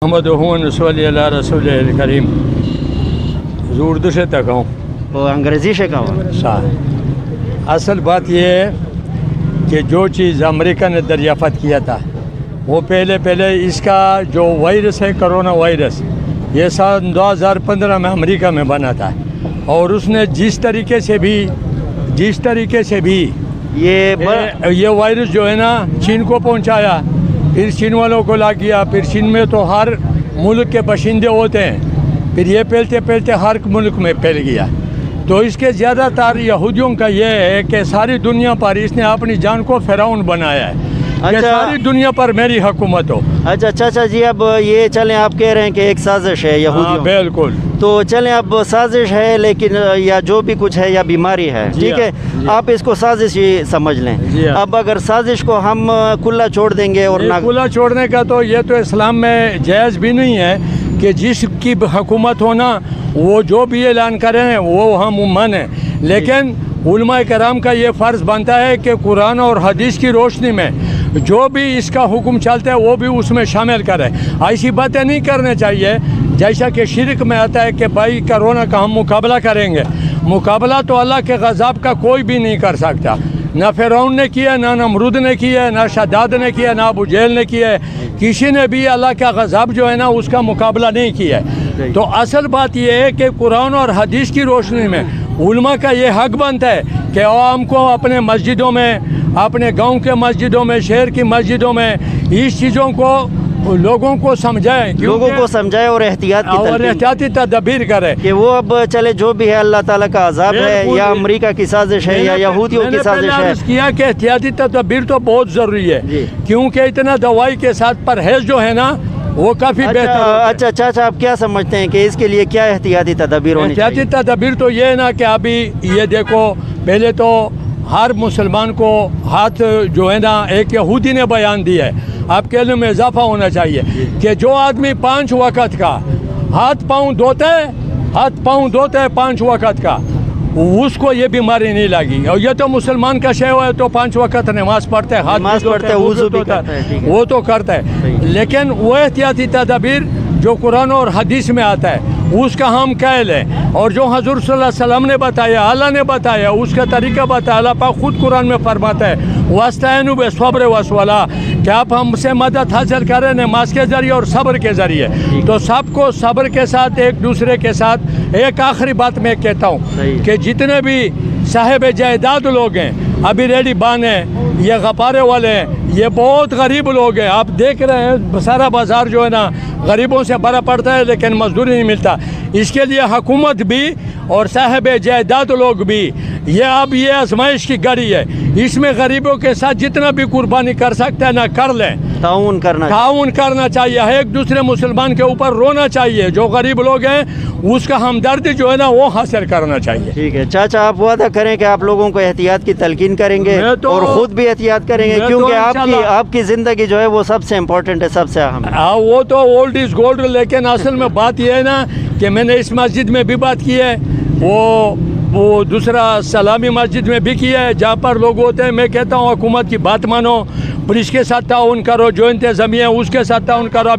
محمد صلی اللہ رسول کریم اردو سے تک ہوں وہ انگریزی سے کہا اصل بات یہ ہے کہ جو چیز امریکہ نے دریافت کیا تھا وہ پہلے اس کا جو وائرس ہے کرونا وائرس یہ سال 2015 میں امریکہ میں بنا تھا اور اس نے جس طریقے سے بھی یہ وائرس جو ہے نا چین کو پہنچایا، پھر چین والوں کو لا کیا، پھر چین میں تو ہر ملک کے باشندے ہوتے ہیں، پھر یہ پھیلتے ہر ملک میں پھیل گیا۔ تو اس کے زیادہ تر یہودیوں کا یہ ہے کہ ساری دنیا پر اس نے اپنی جان کو فرعون بنایا ہے کہ ساری دنیا پر میری حکومت ہو۔ اچھا چاچا جی، اب یہ چلیں آپ کہہ رہے ہیں کہ ایک سازش ہے یہودیوں، بالکل، تو چلیں اب سازش ہے لیکن یا جو بھی کچھ ہے یا بیماری ہے، ٹھیک ہے، آپ اس کو سازش ہی سمجھ لیں۔ اب اگر سازش کو ہم کھلا چھوڑ دیں گے اور کھلا چھوڑنے کا تو یہ تو اسلام میں جائز بھی نہیں ہے کہ جس کی حکومت ہونا وہ جو بھی اعلان کریں وہ ہم مانیں، لیکن علماء کرام کا یہ فرض بنتا ہے کہ قرآن اور حدیث کی روشنی میں جو بھی اس کا حکم چلتا ہے وہ بھی اس میں شامل کرے۔ ایسی باتیں نہیں کرنے چاہیے جیسا کہ شرک میں آتا ہے کہ بھائی کرونا کا ہم مقابلہ کریں گے۔ مقابلہ تو اللہ کے غضب کا کوئی بھی نہیں کر سکتا، نہ فرعون نے کیا، نہ نمرود نے کیا، نہ شداد نے کیا، نہ ابو جہل نے کیا، کسی نے بھی اللہ کا غضب جو ہے نا اس کا مقابلہ نہیں کیا۔ تو اصل بات یہ ہے کہ قرآن اور حدیث کی روشنی میں علماء کا یہ حق بنتا ہے کہ عوام کو اپنے مسجدوں میں، اپنے گاؤں کے مسجدوں میں، شہر کی مسجدوں میں اس چیزوں کو لوگوں کو سمجھائے اور احتیاطی تدابیر کرے کہ وہ اب چلے جو بھی ہے اللہ تعالیٰ کا عذاب ہے یا امریکہ کی سازش ہے یا یہودیوں کی سازش ہے۔ کیا کہ احتیاطی تدابیر تو بہت ضروری ہے کیونکہ اتنا دوائی کے ساتھ پرہیز جو ہے نا وہ کافی بہتر۔ اچھا چاچا، آپ کیا سمجھتے ہیں کہ اس کے لیے کیا احتیاطی تدابیر ہونی چاہیے؟ احتیاطی تدابیر تو یہ ہے نا کہ ابھی یہ دیکھو، پہلے تو ہر مسلمان کو ہاتھ جو ہے نا ایک یہودی نے بیان دیا ہے، آپ کے علم میں اضافہ ہونا چاہیے کہ جو آدمی 5 وقت کا ہاتھ پاؤں دھوتا ہے 5 وقت کا، اس کو یہ بیماری نہیں لگی۔ اور یہ تو مسلمان کا شے ہے تو 5 وقت نماز پڑھتا ہے، وہ تو کرتا ہے، لیکن وہ احتیاطی تدابیر جو قرآن اور حدیث میں آتا ہے اس کا ہم قائل ہیں، اور جو حضور صلی اللہ علیہ وسلم نے بتایا، اللہ نے بتایا، اس کا طریقہ بتایا۔ اللہ پاک خود قرآن میں فرماتا ہے وَاسْتَعِينُوا بِالصَّبْرِ وَالصَّلَاةِ کہ آپ ہم سے مدد حاصل کریں نماز کے ذریعے اور صبر کے ذریعے۔ تو سب کو صبر کے ساتھ ایک دوسرے کے ساتھ۔ ایک آخری بات میں کہتا ہوں کہ جتنے بھی صاحب جائیداد لوگ ہیں، ابھی ریڈی بان ہیں، یہ غپارے والے ہیں، یہ بہت غریب لوگ ہیں۔ آپ دیکھ رہے ہیں سارا بازار جو ہے نا غریبوں سے بھرا پڑتا ہے لیکن مزدوری نہیں ملتا۔ اس کے لیے حکومت بھی اور صاحب جائیداد لوگ بھی یہ اب یہ آزمائش کی گھڑی ہے، اس میں غریبوں کے ساتھ جتنا بھی قربانی کر سکتے ہیں نہ کر لیں، تعاون کرنا چاہیے، ایک دوسرے مسلمان کے اوپر رونا چاہیے، جو غریب لوگ ہیں اس کا ہمدردی جو ہے نا وہ حاصل کرنا چاہیے۔ ٹھیک ہے چاچا، آپ وعدہ کریں کہ آپ لوگوں کو احتیاط کی تلقین کریں گے اور خود بھی احتیاط کریں گے کیونکہ آپ کی زندگی جو ہے وہ سب سے امپورٹنٹ ہے، سب سے اہم ہے۔ وہ تو اولڈ از گولڈ، لیکن اصل میں بات یہ ہے نا کہ میں نے اس مسجد میں بھی بات کی ہے، وہ دوسرا سلامی مسجد میں بھی کیا ہے، جہاں پر لوگ ہوتے ہیں میں کہتا ہوں حکومت کی بات مانو، پولیس کے ساتھ تعاون کرو، جو انتظامیہ ہے اس کے ساتھ تعاون کرو۔